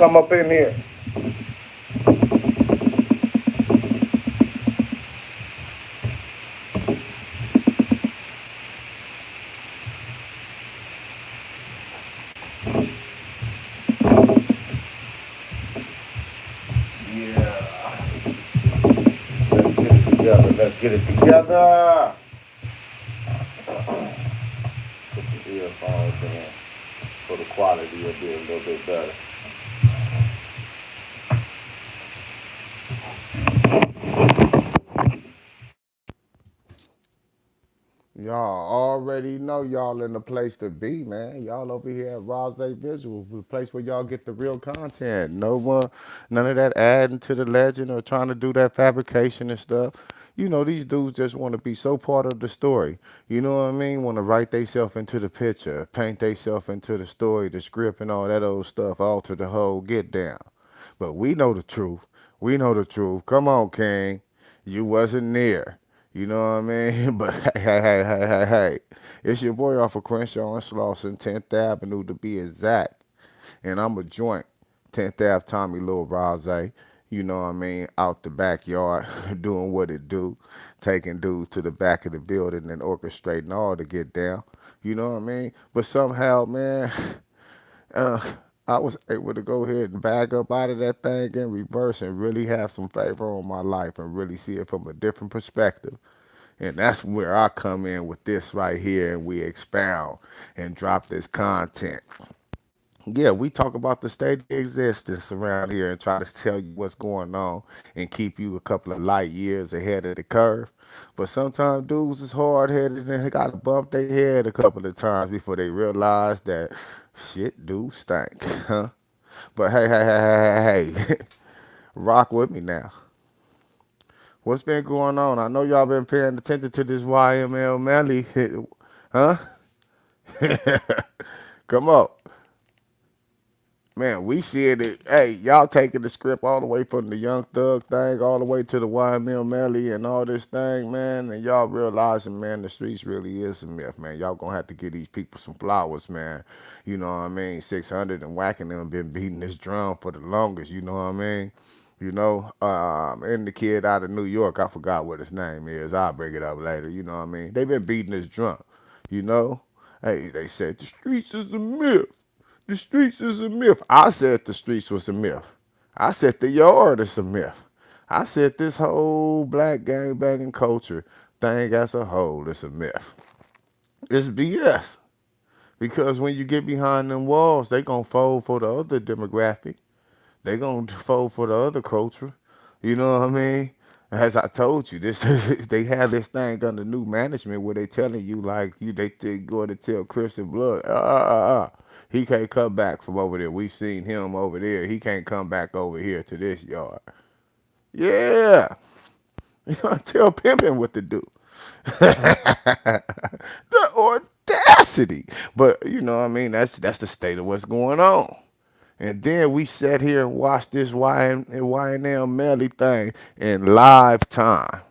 come up in here. Yeah. Let's get it together. Let's get it together. Put the earphones in so the quality will be a little bit better. Y'all already know y'all in the place to be, man. Y'all over here at RodzayVisuals, the place where y'all get the real content. No one, none of that adding to the legend or trying to do that fabrication and stuff. You know, these dudes just want to be so part of the story. You know what I mean? Want to write themselves into the picture, paint themselves into the story, the script, and all that old stuff, alter the whole get down. But we know the truth. We know the truth. Come on, King. You wasn't near. You know what I mean? But hey. It's your boy off of Crenshaw and Slauson, 10th Avenue to be exact. And I'm a joint, 10th Ave Tommy Lil Rose. You know what I mean? Out the backyard, doing what it do, taking dudes to the back of the building and orchestrating all to get down. You know what I mean? But somehow, man, uh, I was able to go ahead and bag up out of that thing in reverse and really have some favor on my life and really see it from a different perspective. And that's where I come in with this right here and we expound and drop this content. Yeah, we talk about the state of existence around here and try to tell you what's going on and keep you a couple of light years ahead of the curve. But sometimes dudes is hard headed and they gotta bump their head a couple of times before they realize that shit do stink, huh? But hey, rock with me now. What's been going on? I know y'all been paying attention to this Ynwmelly, huh? Come on. Man, we see it. Hey, y'all taking the script all the way from the Young Thug thing all the way to the Ynwmelly and all this thing, man. And y'all realizing, man, the streets really is a myth, man. Y'all gonna have to give these people some flowers, man. You know what I mean? 600 and whacking them been beating this drum for the longest, you know what I mean? You know, and the kid out of New York, I forgot what his name is. I'll bring it up later, you know what I mean? They been beating this drum, you know? Hey, they said the streets is a myth. The streets is a myth. I said the streets was a myth. I said the yard is a myth. I said this whole black gangbanging culture thing as a whole is a myth. It's BS. Because when you get behind them walls, they gonna fold for the other demographic. They gonna fold for the other culture. You know what I mean? As I told you, this they have this thing under new management where they telling you like they going to tell Crips and Blood, he can't come back from over there. We've seen him over there. He can't come back over here to this yard. Yeah, you gonna tell pimping what to do. The audacity, but you know what I mean. That's the state of what's going on. And then we sat here and watched this YNL Melly thing in live time.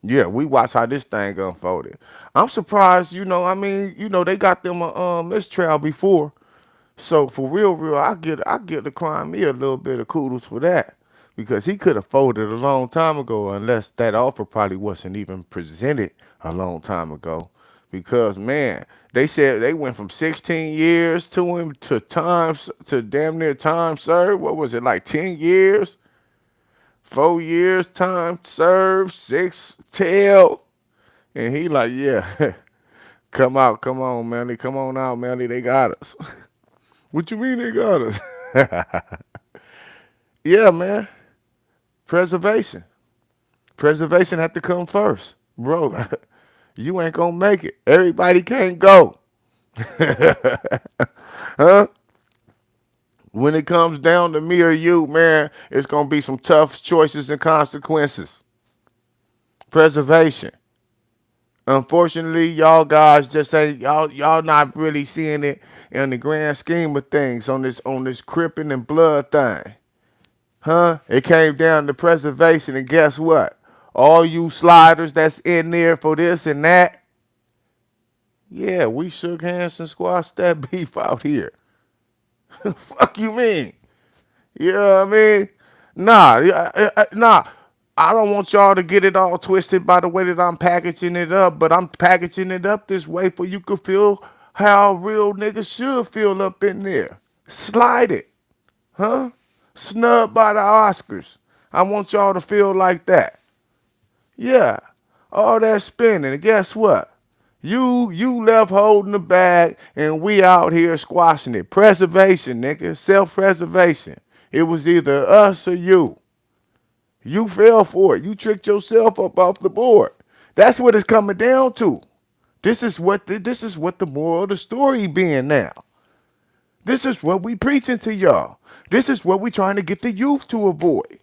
Yeah, we watched how this thing unfolded. I'm surprised, you know, I mean, you know, they got them a mistrial before. So for real, I give the crime me a little bit of kudos for that. Because he could have folded a long time ago unless that offer probably wasn't even presented a long time ago. Because man, they said they went from 16 years to him to damn near time served. What was it, like 10 years? 4 years time served, six tail. And he like, yeah, come on, Melly, come on out, Melly, they got us. What you mean they got us? Yeah, man. Preservation. Preservation had to come first. Bro, you ain't gonna make it. Everybody can't go. Huh? When it comes down to me or you, man, it's gonna be some tough choices and consequences. Preservation. Unfortunately, y'all guys just ain't y'all not really seeing it in the grand scheme of things on this cripping and blood thing. Huh? It came down to preservation, and guess what? All you sliders that's in there for this and that, yeah, we shook hands and squashed that beef out here. Fuck you mean? You know what I mean? Nah, nah. I don't want y'all to get it all twisted by the way that I'm packaging it up, but I'm packaging it up this way for you could feel how real niggas should feel up in there. Slide it, huh? Snubbed by the Oscars. I want y'all to feel like that. Yeah. All that spinning. And guess what? You left holding the bag and we out here squashing it. Preservation, nigga. Self-preservation. It was either us or you. You fell for it. You tricked yourself up off the board. That's what it's coming down to. This is what the moral of the story being now. This is what we preaching to y'all. This is what we trying to get the youth to avoid.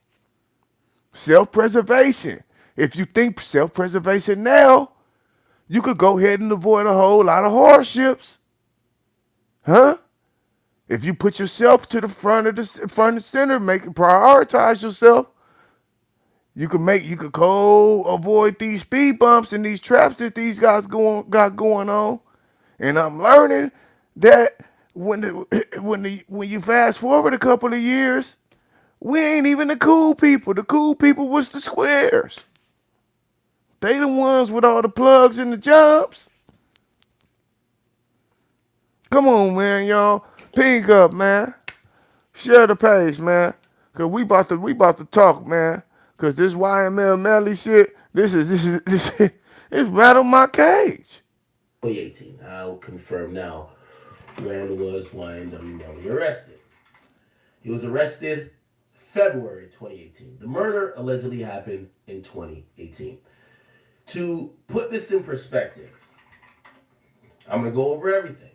Self-preservation. If you think self-preservation now, you could go ahead and avoid a whole lot of hardships. Huh? If you put yourself to the front and center, make prioritize yourself, you could go avoid these speed bumps and these traps that these guys got going on. And I'm learning that when you fast forward a couple of years, we ain't even the cool people. The cool people was the squares. They the ones with all the plugs and the jobs. Come on, man, y'all. Pink up, man. Share the page, man. Cause we about to talk, man. Cause this Ynwmelly shit, this it's rattled my cage. 2018. I'll confirm now when was Ynwmelly arrested. He was arrested February 2018. The murder allegedly happened in 2018. To put this in perspective, I'm going to go over everything.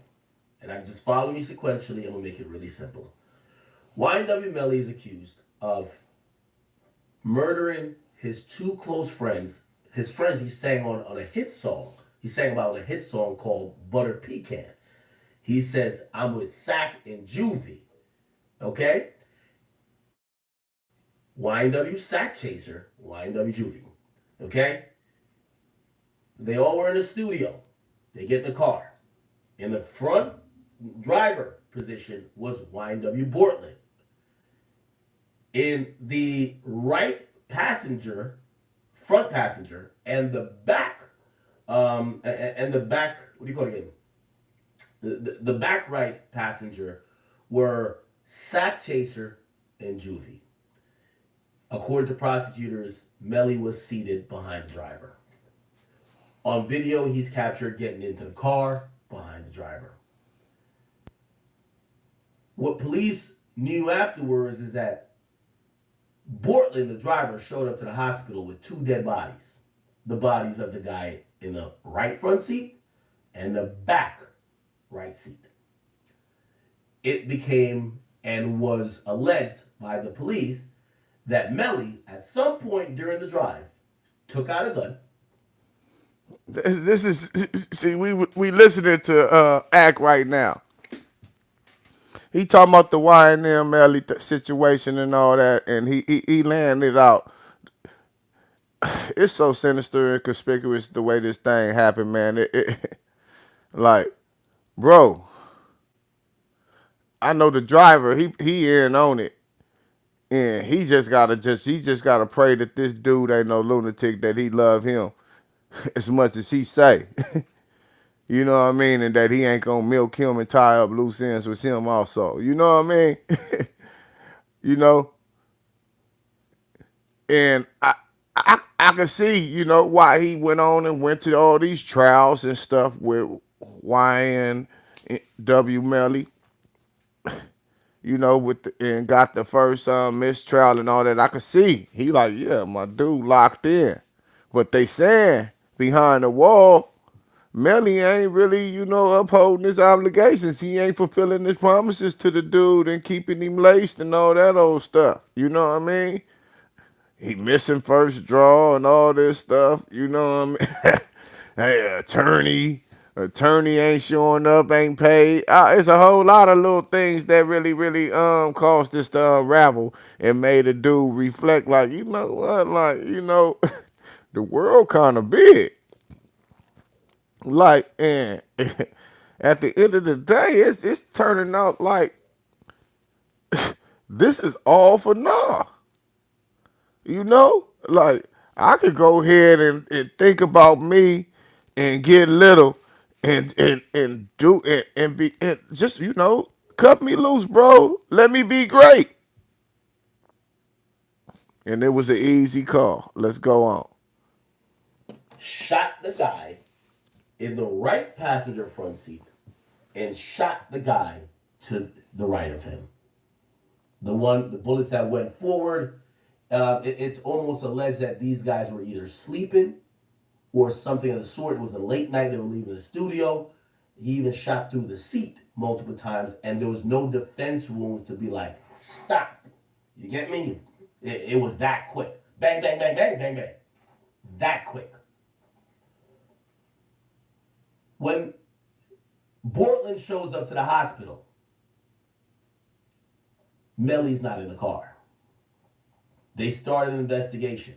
And I just follow me sequentially. I'm going to make it really simple. Ynwmelly is accused of murdering his two close friends. His friends he sang on a hit song. He sang about a hit song called Butter Pecan. He says, I'm with Sack and Juvie. Okay? YNW Sack Chaser, YNW Juvie. Okay? They all were in the studio. They get in the car. In the front driver position was YNW Bortland. In the right passenger, front passenger, and the back, what do you call it again? The back right passenger were Sack Chaser and Juvie. According to prosecutors, Melly was seated behind the driver. On video, he's captured getting into the car behind the driver. What police knew afterwards is that Bortland, the driver, showed up to the hospital with two dead bodies. The bodies of the guy in the right front seat and the back right seat. It became and was alleged by the police that Melly, at some point during the drive, took out a gun. This is see we listening to Act right now. He talking about the Ynwmelly situation and all that, and he laying it out. It's so sinister and conspicuous the way this thing happened, man. Like, bro, I know the driver. He in on it, and he just gotta pray that this dude ain't no lunatic, that he love him as much as he say. You know what I mean? And that he ain't gonna milk him and tie up loose ends with him also. You know what I mean? you know, and I can see, why he went on and went to all these trials and stuff with YNW Melly, and got the first mistrial and all that. I could see. He like, yeah, my dude locked in. But they saying behind the wall, Melly ain't really, upholding his obligations. He ain't fulfilling his promises to the dude and keeping him laced and all that old stuff. You know what I mean? He missing first draw and all this stuff. You know what I mean? Hey, attorney ain't showing up, ain't paid. It's a whole lot of little things that really caused this to unravel and made a dude reflect like, you know what, like, the world kind of big. Like, and at the end of the day, it's turning out like This is all for nah. You know, like I could go ahead and think about me and get little and do it and be and just cut me loose, bro. Let me be great. And it was an easy call. Let's go on. Shot the guy in the right passenger front seat and shot the guy to the right of him. The bullets that went forward, it's almost alleged that these guys were either sleeping or something of the sort. It was a late night, they were leaving the studio. He even shot through the seat multiple times, and there was no defense wounds to be like, stop. You get me? It was that quick. Bang, bang, bang, bang, bang, bang. That quick. When Bortland shows up to the hospital, Melly's not in the car. They start an investigation.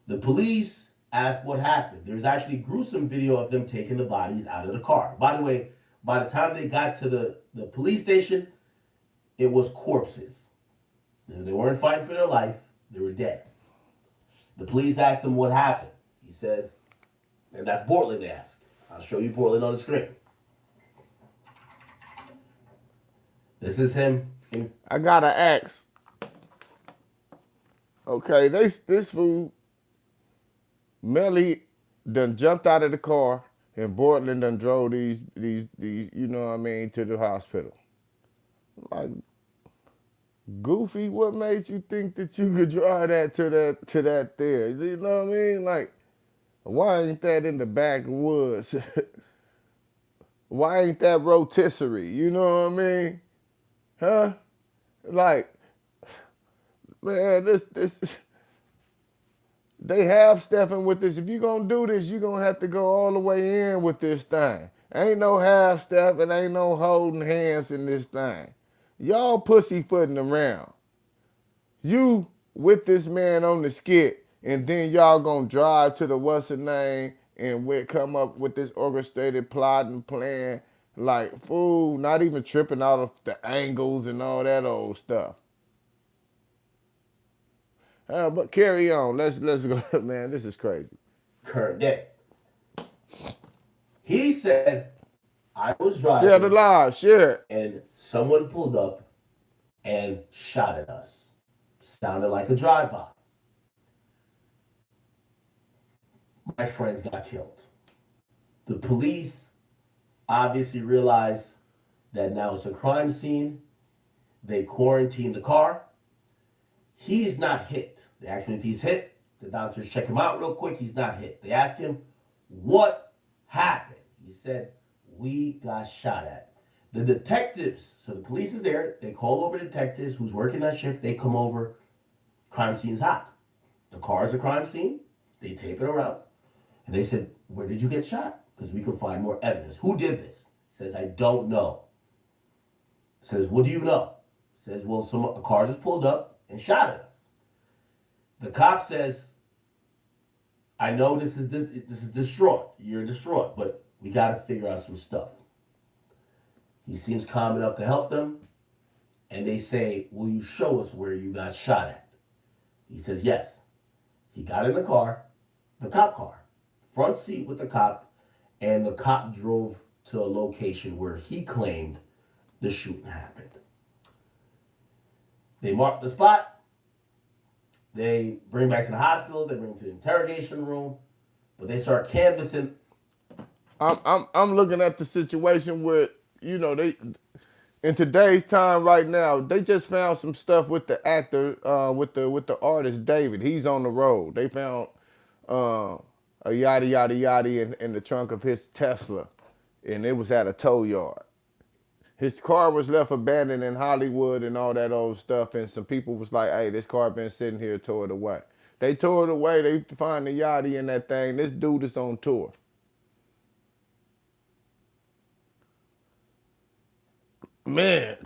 The police ask what happened. There's actually gruesome video of them taking the bodies out of the car. By the way, by the time they got to the police station, it was corpses. They weren't fighting for their life. They were dead. The police asked him what happened. He says, and that's Bortland they asked. I'll show you Bortland on the screen. This is him. I gotta ask. Okay, this fool Melly done jumped out of the car and Bortland done drove these to the hospital. Like, Goofy, what made you think that you could drive that to that there? You know what I mean? Like, why ain't that in the backwoods? Why ain't that rotisserie? You know what I mean? Huh? Like, man, this they have stepping with this. If you gonna do this, you gonna have to go all the way in with this thing. Ain't no half step and ain't no holding hands in this thing. Y'all pussyfooting around. You with this man on the skit, and then y'all gonna drive to the what's her name and we come up with this orchestrated plot and plan. Like, fool, not even tripping out of the angles and all that old stuff. But carry on. Let's go, man. This is crazy. Current day. He said, I was Share the driving live. Share it. and someone pulled up and shot at us. Sounded like a drive-by. My friends got killed. The police obviously realized that now it's a crime scene. They quarantined the car. He's not hit. They asked him if he's hit. The doctors check him out real quick. He's not hit. They asked him, what happened? He said, we got shot at. The detectives, so the police is there. They call over detectives who's working that shift. They come over. Crime scene's hot. The car is a crime scene. They tape it around. And they said, where did you get shot? Because we could find more evidence. Who did this? He says, I don't know. He says, what do you know? He says, well, a car just pulled up and shot at us. The cop says, I know this is distraught. You're distraught, but we got to figure out some stuff. He seems calm enough to help them. And they say, will you show us where you got shot at? He says, yes. He got in the car, the cop car, front seat with the cop, and the cop drove to a location where he claimed the shooting happened. They mark the spot. They bring back to the hospital. They bring him to the interrogation room. But they start canvassing. I'm looking at the situation where they in today's time right now they just found some stuff with the actor with the artist David. He's on the road. They found a yada yada yada in the trunk of his Tesla, and it was at a tow yard. His car was left abandoned in Hollywood and all that old stuff, and some people was like, hey, this car been sitting here, tore it away. They tore it away, they find the yachty in that thing. This dude is on tour. Man,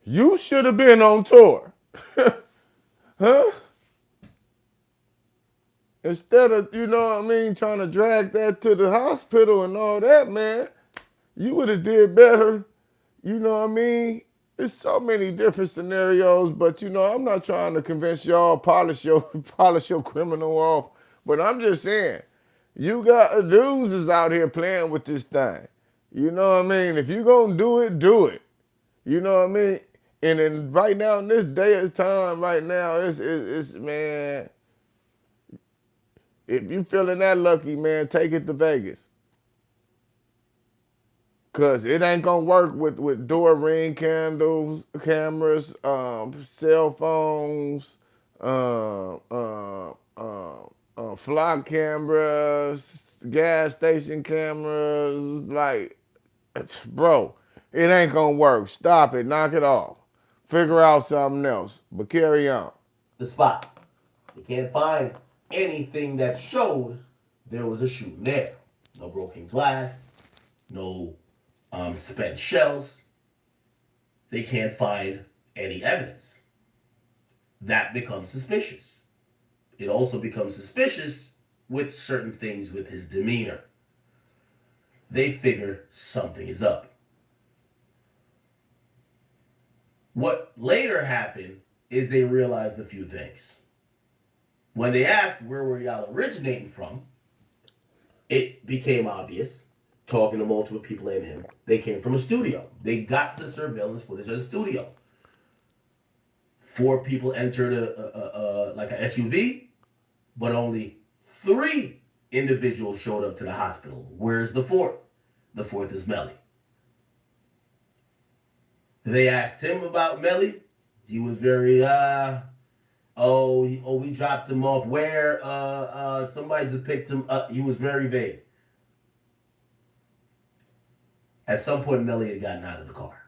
you should have been on tour. Huh? Instead of, trying to drag that to the hospital and all that, man, you would have did better, you know what I mean? It's so many different scenarios, but I'm not trying to convince y'all polish your polish your criminal off. But I'm just saying, you got dudes is out here playing with this thing. You know what I mean? If you gonna do it, do it. You know what I mean? And then right now, in this day of time, right now, it's man. If you feeling that lucky, man, take it to Vegas. Cause it ain't gonna work with door ring candles, cameras, cell phones, flock cameras, gas station cameras. Like, bro, it ain't gonna work. Stop it. Knock it off. Figure out something else. But carry on. The spot. They can't find anything that showed there was a shooting there. No broken glass, no spent shells. They can't find any evidence. That becomes suspicious. It also becomes suspicious with certain things with his demeanor. They figure something is up. What later happened is they realized a few things. When they asked where were y'all originating from, it became obvious, talking to multiple people in him, they came from a studio. They got the surveillance footage of the studio. 4 people entered like an SUV, but only 3 individuals showed up to the hospital. Where's the 4th? The 4th is Melly. They asked him about Melly. He was very we dropped him off. Where somebody just picked him up. He was very vague. At some point, Melly had gotten out of the car,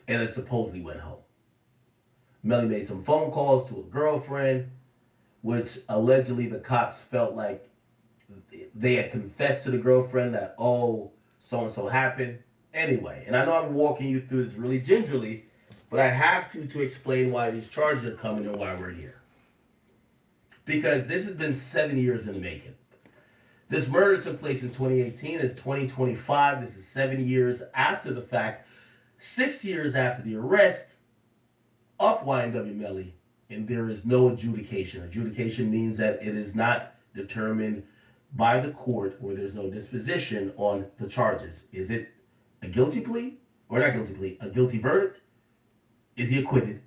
and it supposedly went home. Melly made some phone calls to a girlfriend, which allegedly the cops felt like they had confessed to the girlfriend that, oh, so and so happened. Anyway, and I know I'm walking you through this really gingerly, but I have to explain why these charges are coming and why we're here. Because this has been 7 years in the making. This murder took place in 2018. It's 2025. This is 7 years after the fact, 6 years after the arrest of Ynwmelly, and there is no adjudication. Adjudication means that it is not determined by the court, or there's no disposition on the charges. Is it a guilty plea, or not guilty plea, a guilty verdict? Is he acquitted?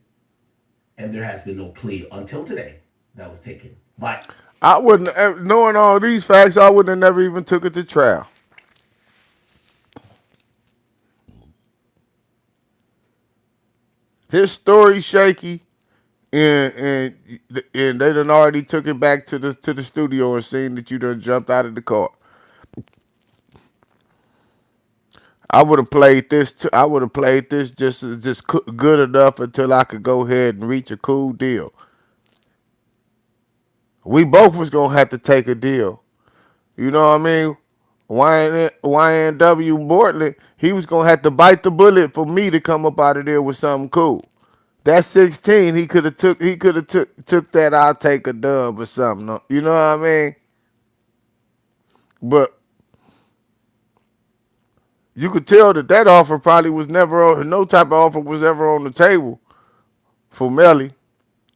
And there has been no plea until today that was taken by. I wouldn't, knowing all these facts, I wouldn't have never even took it to trial. His story shaky, and and they done already took it back to the studio and seen that you done jumped out of the car. I would have played this. I would have played this just good enough until I could go ahead and reach a cool deal. We both was gonna have to take a deal. You know what I mean? YNW Bortland, he was gonna have to bite the bullet for me to come up out of there with something cool. That 16, he could have took that. I'll take a dub or something. You know what I mean? But you could tell that offer probably was never on. No type of offer was ever on the table for Melly,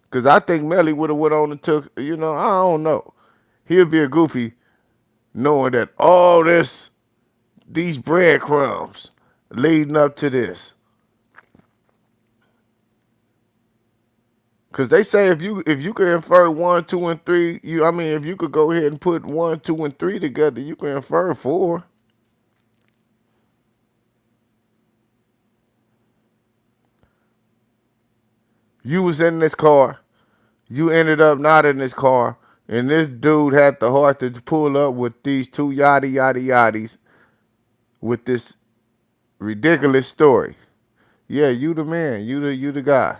because I think Melly would have went on and took. I don't know. He'd be a goofy knowing that all these breadcrumbs leading up to this. Cause they say if you could infer 1, 2, and 3, if you could go ahead and put 1, 2, and 3 together, you can infer 4. You was in this car, you ended up not in this car, and this dude had the heart to pull up with these 2 yada yada yaddies with this ridiculous story. Yeah, you the man, you the guy.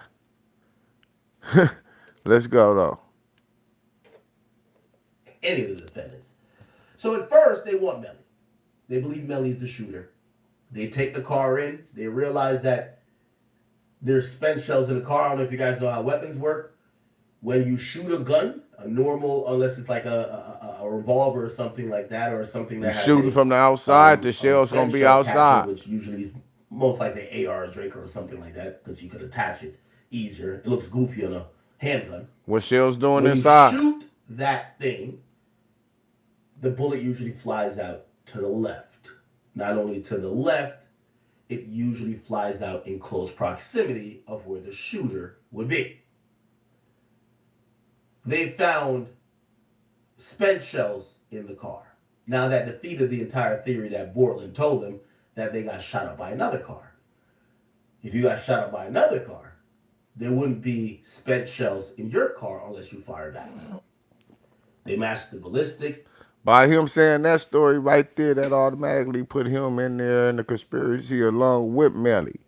Let's go though. Any of the defendants. So at first, they want Melly. They believe Melly's the shooter. They take the car in. They realize that there's spent shells in the car. I don't know if you guys know how weapons work. When you shoot a gun, a normal, unless it's like a revolver or something like that, or something You that has shooting any from the outside, the shell's gonna spent be shell capture, outside. which usually is most likely an AR Draker or something like that, because you could attach it easier. It looks goofy on a handgun. What Shell's doing When you inside? shoot that thing, the bullet usually flies out to the left. Not only to the left, it usually flies out in close proximity of where the shooter would be. They found spent shells in the car. Now that defeated the entire theory that Bortland told them that they got shot up by another car. If you got shot up by another car, there wouldn't be spent shells in your car unless you fired back. They matched the ballistics. By him saying that story right there, that automatically put him in there in the conspiracy along with Melly.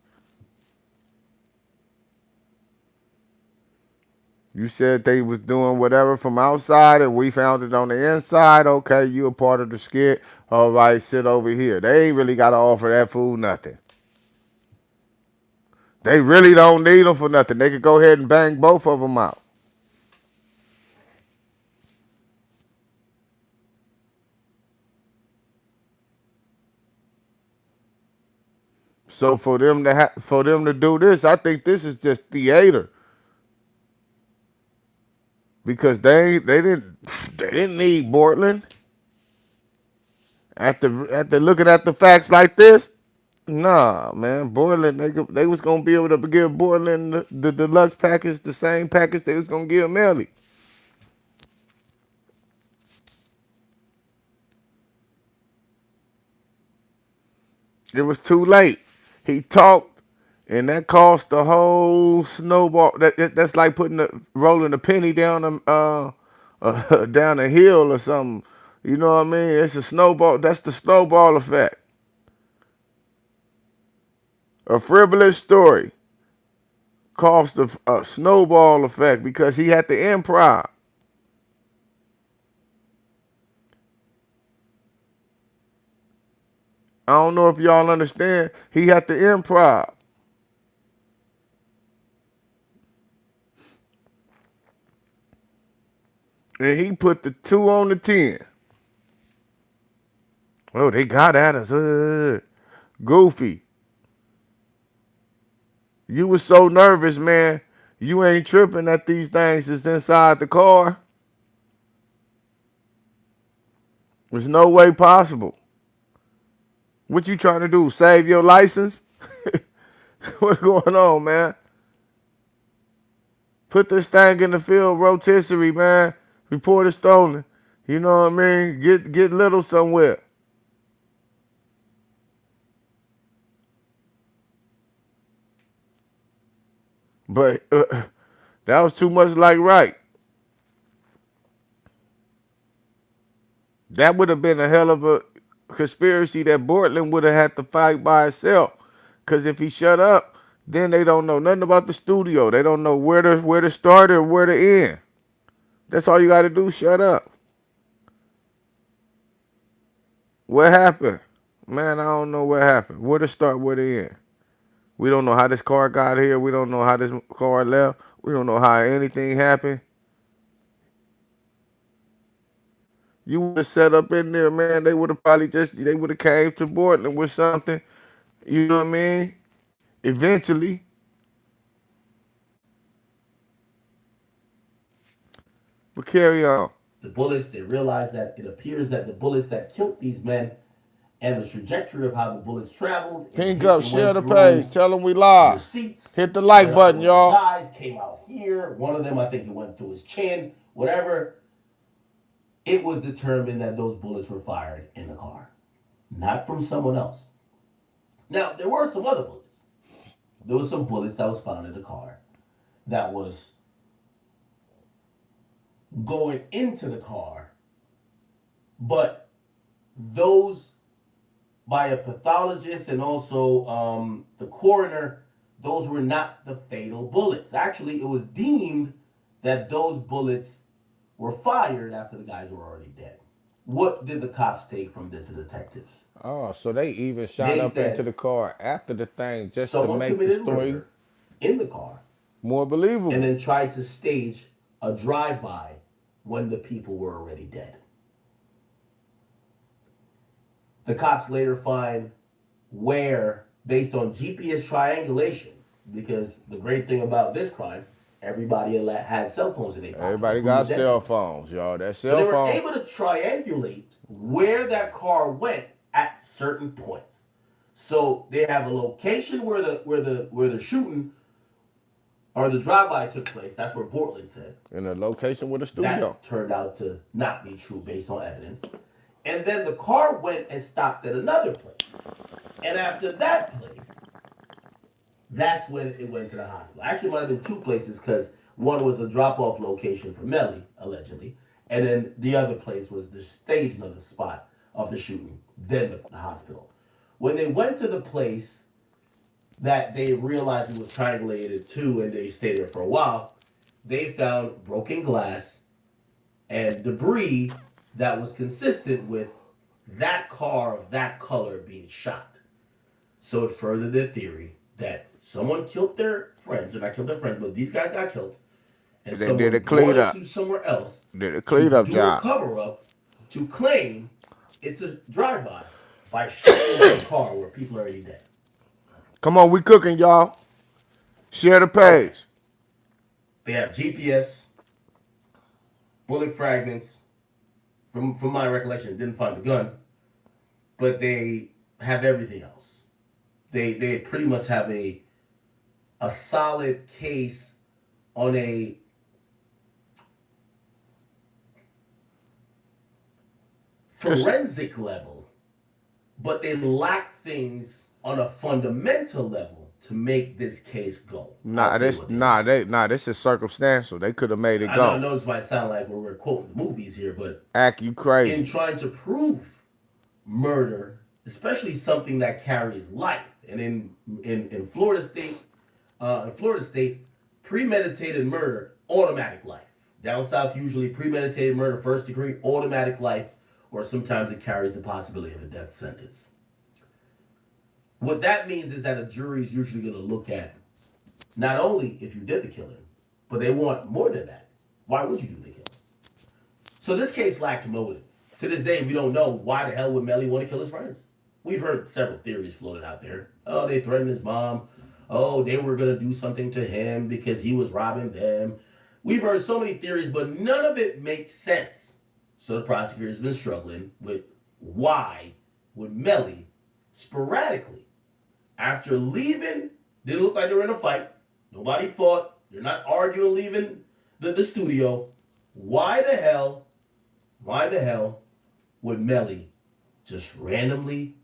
You said they was doing whatever from outside and we found it on the inside. Okay, you a part of the skit. All right, sit over here. They ain't really got to offer that fool nothing. They really don't need them for nothing. They could go ahead and bang both of them out. So for them to do this, I think this is just theater because they didn't need Portland. After looking at the facts like this, nah, man, Borland, they was gonna be able to give Borland the deluxe package, the same package they was gonna give Melly. It was too late. He talked, and that cost the whole snowball. That's like rolling a penny down down a hill or something. You know what I mean? It's a snowball. That's the snowball effect. A frivolous story caused a snowball effect because he had the improv. I don't know if y'all understand. He had the improv. And he put the 2 on the 10. Oh, they got at us. Goofy. You was so nervous, man. You ain't tripping that these things is inside the car. There's no way possible. What you trying to do? Save your license? What's going on, man? Put this thing in the field rotisserie, man. Report it stolen. You know what I mean? Get little somewhere. But that was too much like right. That would have been a hell of a conspiracy that Portland would have had to fight by itself. Because if he shut up, then they don't know nothing about the studio. They don't know where to start or where to end. That's all you got to do. Shut up. What happened? Man, I don't know what happened. Where to start, where to end. We don't know how this car got here. We don't know how this car left. We don't know how anything happened. You would have set up in there, man. They would have they would have came to Portland with something. You know what I mean? Eventually. But carry on. The bullets, they realized that it appears that the bullets that killed these men and the trajectory of how the bullets traveled, Pink up, it share went the page. through Tell them we your live. seats, Hit the like went up button, towards the y'all. guys, came out here. One of them, I think it went through his chin, whatever. It was determined that those bullets were fired in the car, not from someone else. Now, there were some other bullets. There was some bullets that was found in the car that was going into the car, but those by a pathologist and also the coroner, those were not the fatal bullets. Actually, it was deemed that those bullets were fired after the guys were already dead. What did the cops take from this, the detectives? Oh, so they even shot They up into said the car after the thing just to someone make the committed story murder in the car more and believable. then tried to stage a drive-by when the people were already dead. The cops later find where based on GPS triangulation, because the great thing about this crime, everybody had cell phones in their pocket, Everybody including got the dead cell people. phones, y'all. That So they cell were phone. able to triangulate where that car went at certain points. So they have a location where the shooting or the drive-by took place. That's where Portland said. In the location with the studio. That turned out to not be true based on evidence. And then the car went and stopped at another place. And after that place, that's when it went to the hospital. Actually, it might have been two places because one was a drop-off location for Melly, allegedly, and then the other place was the staging of the spot of the shooting, then the hospital. When they went to the place that they realized it was triangulated to, and they stayed there for a while, they found broken glass and debris that was consistent with that car of that color being shot. So it furthered their theory that someone killed their friends, or not killed their friends, but these guys got killed, and They did someone a brought clean it up. to somewhere else Did a to clean up do a job. cover up to claim it's a drive by shooting into a car where people are already dead. Come on, we cooking, y'all. Share the Okay, page. they have GPS, bullet fragments. From my recollection, didn't find the gun, but they have everything else. They pretty much have a solid case on a Just forensic level, but they lack things on a fundamental level to make this case go. I'll nah, tell you this what they nah, lack. they nah. This is circumstantial. They could have made it I go. know this might sound like we're quoting the movies here, but Act you in crazy. trying to prove murder, especially something that carries life, and in Florida State, premeditated murder, automatic life. Down south, usually premeditated murder, first degree, automatic life, or sometimes it carries the possibility of a death sentence. What that means is that a jury is usually going to look at not only if you did the killing, but they want more than that. Why would you do the killing? So this case lacked motive. To this day, we don't know why the hell would Melly want to kill his friends. We've heard several theories floated out there. Oh, they threatened his mom. Oh, they were going to do something to him because he was robbing them. We've heard so many theories, but none of it makes sense. So the prosecutor's been struggling with why would Melly sporadically, after leaving, didn't look like they were in a fight. Nobody fought. They're not arguing leaving the studio. Why the hell would Melly just randomly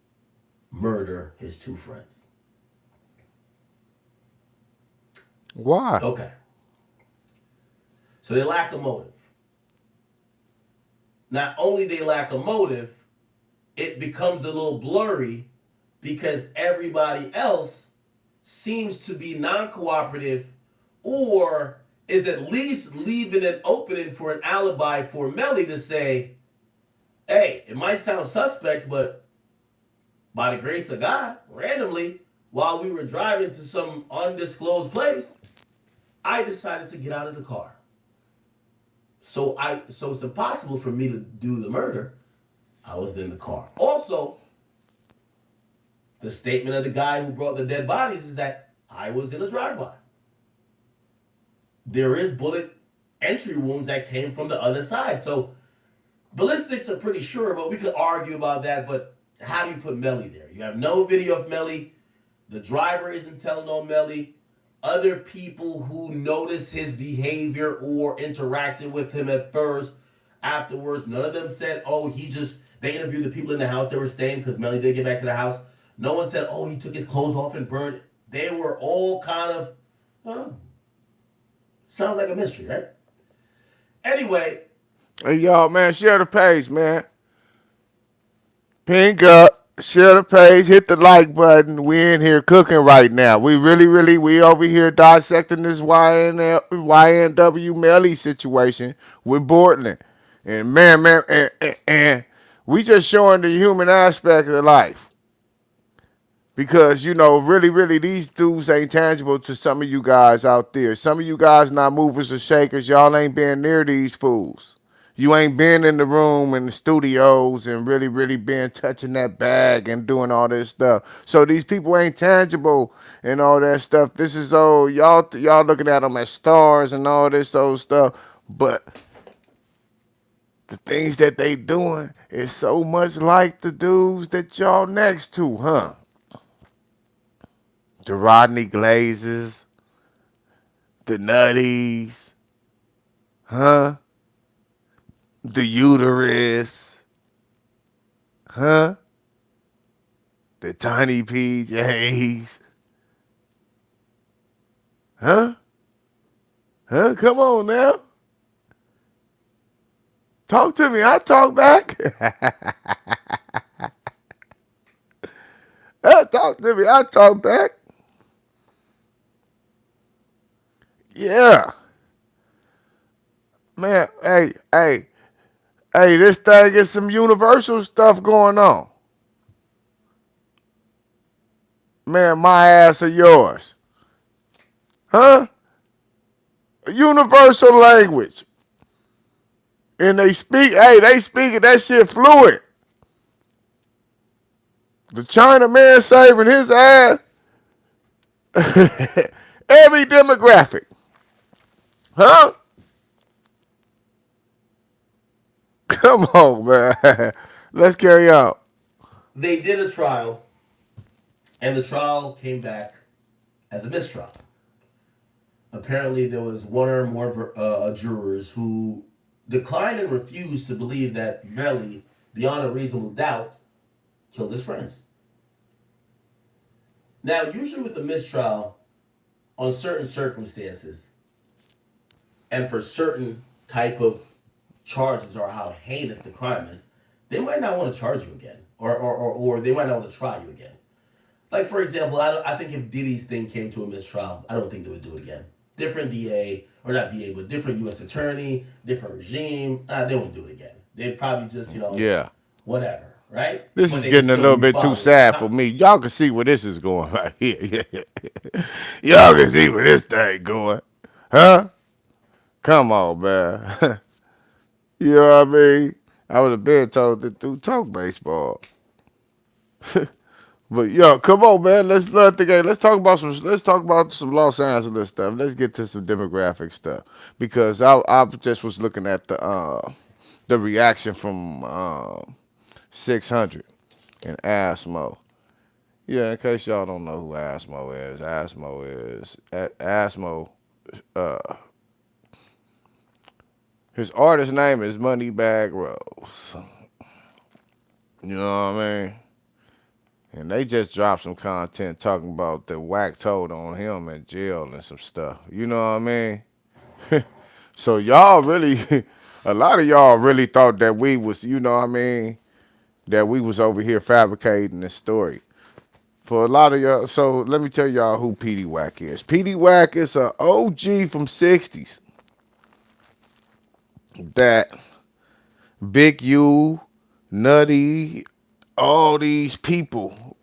murder his two friends? Why? Okay. So they lack a motive. Not only they lack a motive, it becomes a little blurry because everybody else seems to be non-cooperative or is at least leaving an opening for an alibi for Melly to say, hey, it might sound suspect, but by the grace of God, randomly, while we were driving to some undisclosed place, I decided to get out of the car. So it's impossible for me to do the murder. I was in the car. Also, the statement of the guy who brought the dead bodies is that I was in a drive-by. There is bullet entry wounds that came from the other side. So ballistics are pretty sure, but we could argue about that. But how do you put Melly there? You have no video of Melly. The driver isn't telling on Melly. Other people who noticed his behavior or interacted with him at first, afterwards, none of them said, oh, they interviewed the people in the house they were staying because Melly did get back to the house. No one said, oh, he took his clothes off and burned it. They were all kind of, oh, sounds like a mystery, right? Anyway, Hey, y'all, man, share the page, man. Pink up, share the page, hit the like button. We in here cooking right now. We really, we over here dissecting this YNW Melly situation with Portland. And man, and we just showing the human aspect of life. Because, really, these dudes ain't tangible to some of you guys out there. Some of you guys not movers or shakers. Y'all ain't been near these fools. You ain't been in the room in the studios and really, really been touching that bag and doing all this stuff. So these people ain't tangible and all that stuff. This is old. Y'all looking at them as stars and all this old stuff. But the things that they doing is so much like the dudes that y'all next to, huh? The Rodney Glazes, the Nutties, huh? The Uterus, huh? The Tiny PJs, huh? Huh? Come on now. Talk to me. I talk back. Talk to me. I talk back. Yeah. Man, hey, this thing is some universal stuff going on. Man, my ass or yours. Huh? Universal language. And they speaking that shit fluid. The China man saving his ass. Every demographic. Huh? Come on, man. Let's carry on. They did a trial, and the trial came back as a mistrial. Apparently, there was one or more jurors who declined and refused to believe that Melly, beyond a reasonable doubt, killed his friends. Now, usually with the mistrial, on certain circumstances, and for certain type of charges or how heinous the crime is, they might not want to charge you again, or they might not want to try you again. Like for example, I think if Diddy's thing came to a mistrial, I don't think they would do it again. Different DA, or not DA, but different U.S. attorney, different regime. They won't do it again. They'd probably just Yeah. whatever, right? This But is they could getting a still little bit too refile it over sad for time. me. Y'all can see where this is going right here. Y'all can see where this thing going. Huh? Come on, man. You know what I mean? I would have been told to do talk baseball. But yo, come on, man. Let's let the game. Let's talk about some. Let's talk about some Los Angeles stuff. Let's get to some demographic stuff because I just was looking at the reaction from 600 and Asmo. Yeah, in case y'all don't know who Asmo. Uh, his artist name is Moneybag Rose. You know what I mean? And they just dropped some content talking about the whack told on him in jail and some stuff. You know what I mean? So y'all really, a lot of y'all really thought that we was, you know what I mean, that we was over here fabricating this story. For a lot of y'all, so let me tell y'all who Petey Wack is. Petey Wack is a OG from 60s that Big U, Nutty, all these people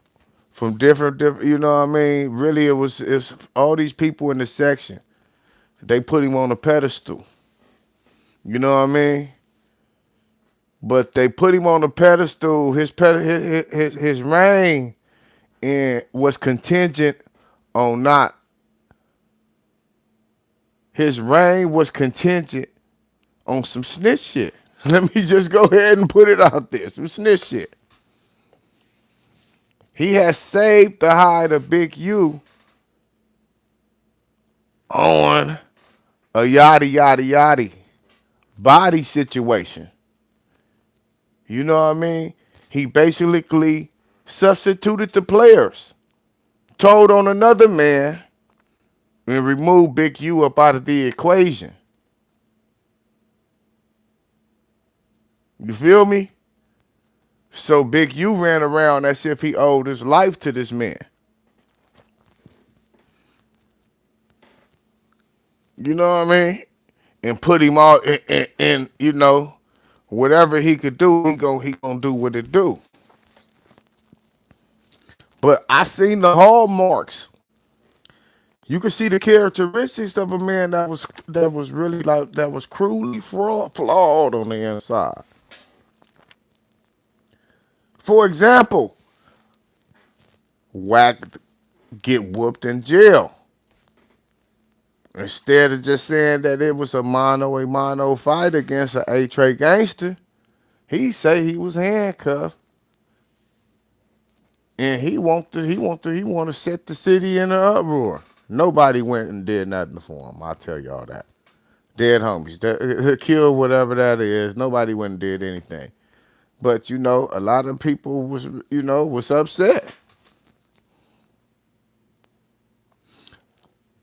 from different, you know what I mean? Really, it's all these people in the section. They put him on a pedestal. You know what I mean? But they put him on a pedestal. His reign and was contingent on not. His reign was contingent on some snitch shit. Let me just go ahead and put it out there. Some snitch shit. He has saved the hide of Big U on a yada yada yada body situation. You know what I mean? He basically substituted the players, told on another man, and removed Big U up out of the equation. You feel me? So Big U ran around as if he owed his life to this man. You know what I mean? And put him all in you know, whatever he could do, he gonna do what it do. But I seen the hallmarks. You could see the characteristics of a man that was really like that was cruelly flawed on the inside. For example, Whack get whooped in jail. Instead of just saying that it was a mano fight against an A-Tray gangster, he say he was handcuffed and he want to set the city in an uproar. Nobody went and did nothing for him. I tell y'all that. Dead homies, killed whatever that is. Nobody went and did anything. But a lot of people was upset.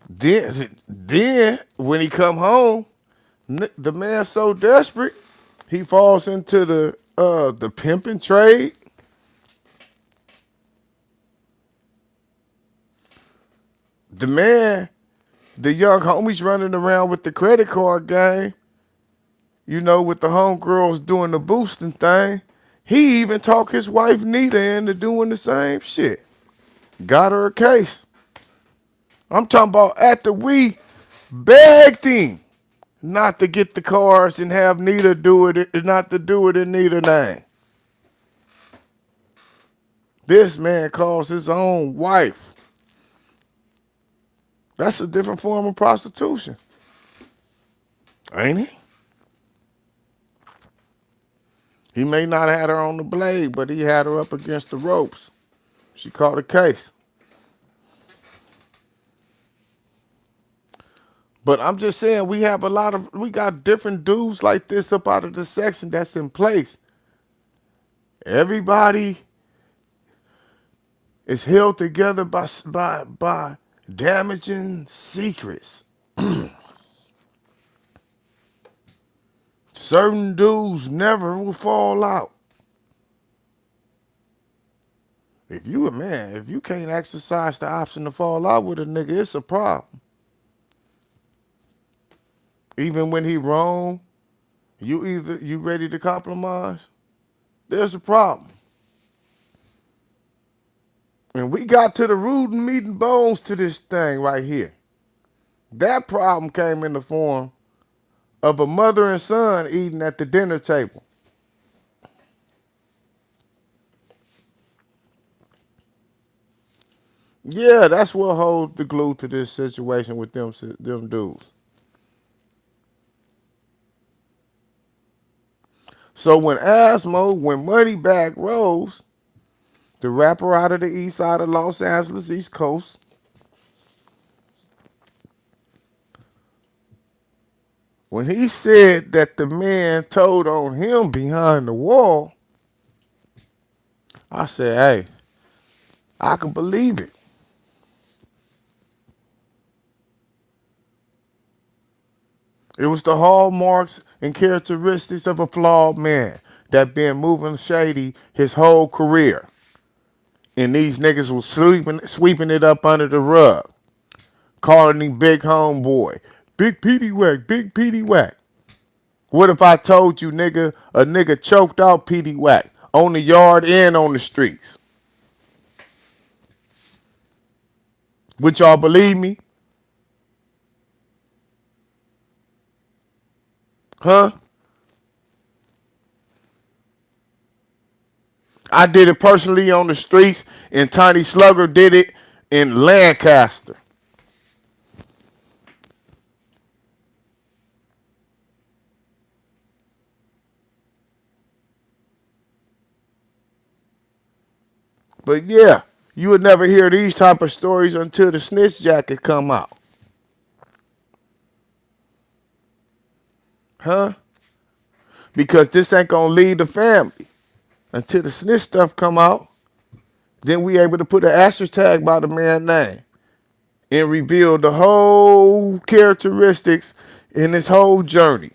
Then when he come home, the man so desperate, he falls into the pimping trade. The man, the young homies running around with the credit card game, with the homegirls doing the boosting thing. He even talked his wife Nita into doing the same shit. Got her a case. I'm talking about after we begged him not to get the cars and have Nita do it, not to do it in Nita's name. This man calls his own wife. That's a different form of prostitution, ain't it? He may not have had her on the blade, but he had her up against the ropes. She caught a case. But I'm just saying we got different dudes like this up out of the section that's in place. Everybody is held together by damaging secrets. Certain dudes never will fall out. If you a man, if you can't exercise the option to fall out with a nigga, it's a problem. Even when he wrong, you ready to compromise, there's a problem. And we got to the root and meat and bones to this thing right here. That problem came in the form of a mother and son eating at the dinner table. Yeah, that's what holds the glue to this situation with them dudes. So when Moneybag Rose, the rapper out of the east side of Los Angeles, East Coast, when he said that the man told on him behind the wall, I said, hey, I can believe it. It was the hallmarks and characteristics of a flawed man that been moving shady his whole career. And these niggas was sweeping it up under the rug, calling him Big Homeboy, Big Petey Wack, Big Petey Wack. What if I told you, nigga, a nigga choked out Petey Wack on the yard and on the streets? Would y'all believe me? Huh? I did it personally on the streets, and Tiny Slugger did it in Lancaster. But yeah, you would never hear these type of stories until the snitch jacket come out. Huh? Because this ain't gonna lead the family. Until the snitch stuff come out, then we able to put an asterisk tag by the man's name and reveal the whole characteristics in his whole journey.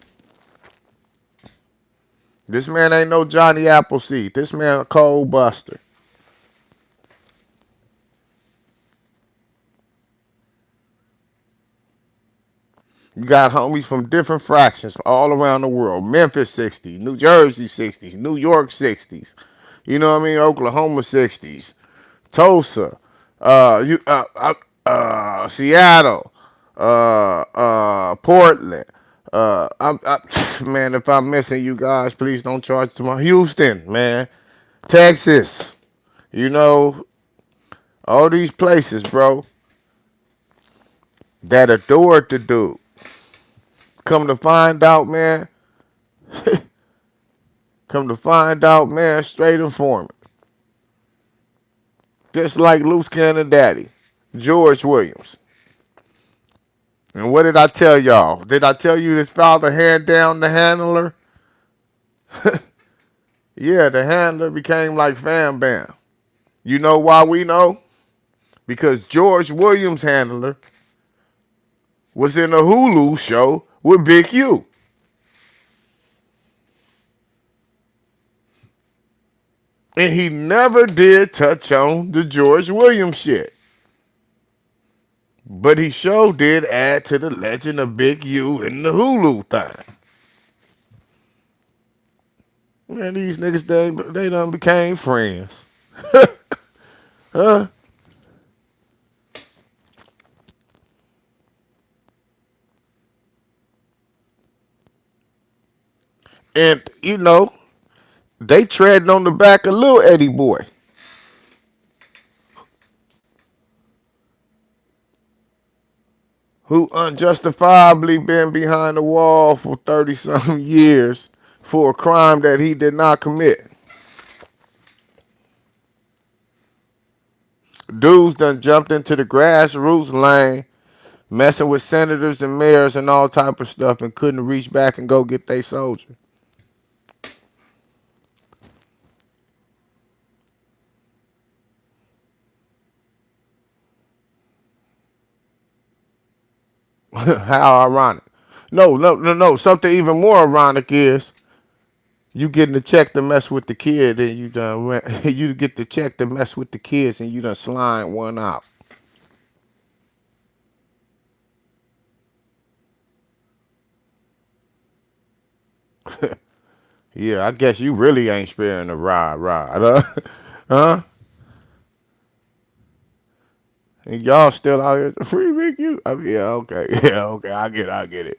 This man ain't no Johnny Appleseed. This man a cold buster. You got homies from different fractions all around the world. Memphis 60s, New Jersey 60s, New York 60s. You know what I mean? Oklahoma 60s, Tulsa. Seattle, Portland. Man, if I'm missing you guys, please don't charge to my Houston, man. Texas, you know, all these places, bro, that adored the dude. Come to find out, man, straight informant. Just like Loose Cannon Daddy, George Williams. And what did I tell y'all? Did I tell you his father hand down the handler? Yeah, the handler became like Fam Bam. You know why we know? Because George Williams' handler was in a Hulu show with Big U. And he never did touch on the George Williams shit. But he sure did add to the legend of Big U in the Hulu thing. Man, these niggas, they done became friends. Huh? And, you know, they treading on the back of Lil Eddie Boy, who unjustifiably been behind the wall for 30 something years for a crime that he did not commit. Dudes done jumped into the grassroots lane, messing with senators and mayors and all type of stuff, and couldn't reach back and go get their soldier. How ironic. No, no, no, no. Something even more ironic is you getting the check to mess with the kid, and you done you get the check to mess with the kids, and you done slime one out. Yeah, I guess you really ain't sparing the ride, huh? Huh? And y'all still out here free Big U. I mean, yeah, okay, yeah, okay. I get it.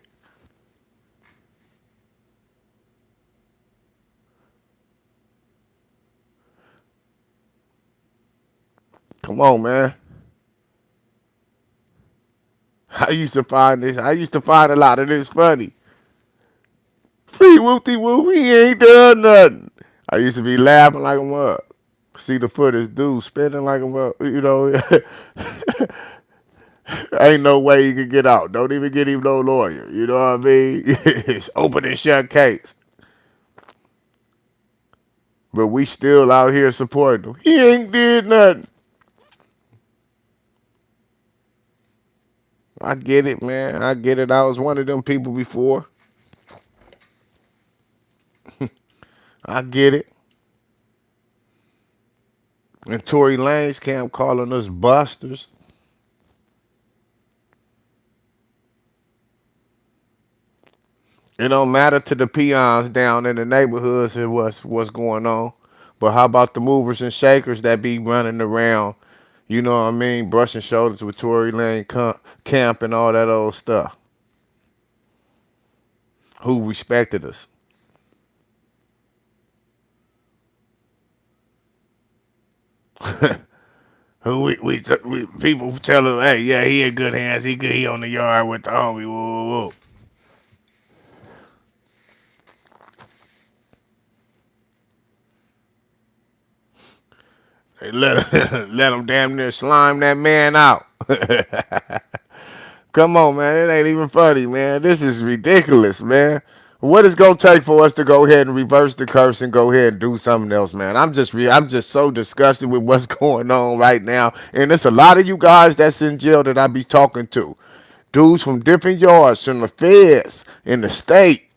Come on, man. I used to find this. I used to find a lot of this funny. Free whoopty whoop. He ain't done nothing. I used to be laughing like a mug. See the footage, dude spinning like a mug. You know, ain't no way he could get out. Don't even get him no lawyer. You know what I mean? It's open and shut case. But we still out here supporting him. He ain't did nothing. I get it, man. I get it. I was one of them people before. I get it. And Tory Lanez camp calling us busters. It don't matter to the peons down in the neighborhoods and what's going on. But how about the movers and shakers that be running around, you know what I mean, brushing shoulders with Tory Lane camp and all that old stuff? Who respected us? Who we people tell him, hey, yeah, he in good hands. He good. He on the yard with the homie. Whoa, whoa, whoa. They let him damn near slime that man out. Come on, man. It ain't even funny, man. This is ridiculous, man. What it's gonna take for us to go ahead and reverse the curse and go ahead and do something else, man? I'm just so disgusted with what's going on right now, and there's a lot of you guys that's in jail that I be talking to, dudes from different yards, from the feds, in the state,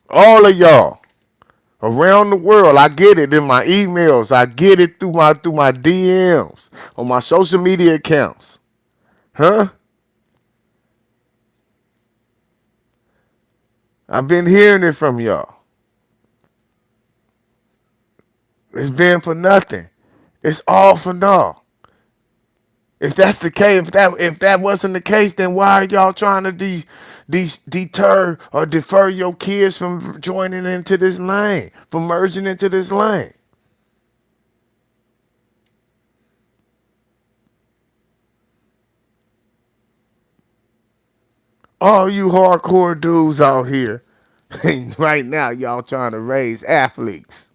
all of y'all around the world. I get it in my emails. I get it through my DMs on my social media accounts, huh? I've been hearing it from y'all. It's been for nothing. It's all for naught. If that's the case, if that wasn't the case, then why are y'all trying to deter or defer your kids from joining into this lane, from merging into this lane? All you hardcore dudes out here, right now, y'all trying to raise athletes.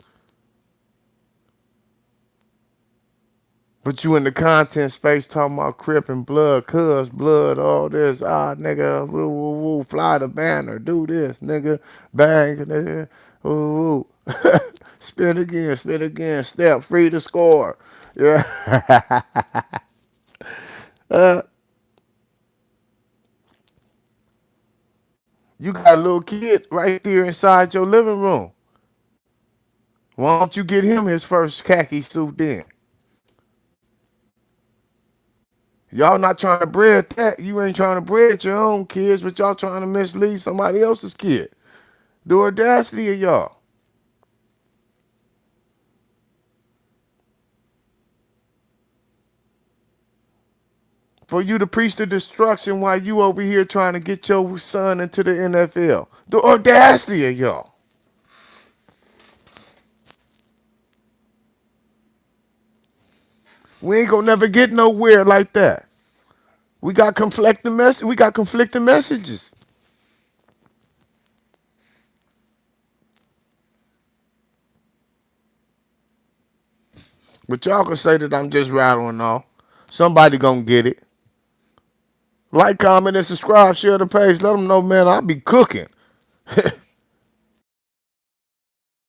But you in the content space talking about Crip and blood, cuz blood, all this. Ah, nigga, woo, woo, woo, fly the banner, do this, nigga, bang, nigga, woo, woo. Spin again, step, free to score. Yeah. You got a little kid right there inside your living room. Why don't you get him his first khaki suit then? Y'all not trying to breed that. You ain't trying to breed your own kids, but y'all trying to mislead somebody else's kid. The audacity of y'all. For you to preach the destruction while you over here trying to get your son into the NFL. The audacity of y'all. We ain't gonna never get nowhere like that. We got conflicting messages. But y'all can say that I'm just rattling off. Somebody gonna get it. Like, comment, and subscribe. Share the page. Let them know, man, I'll be cooking.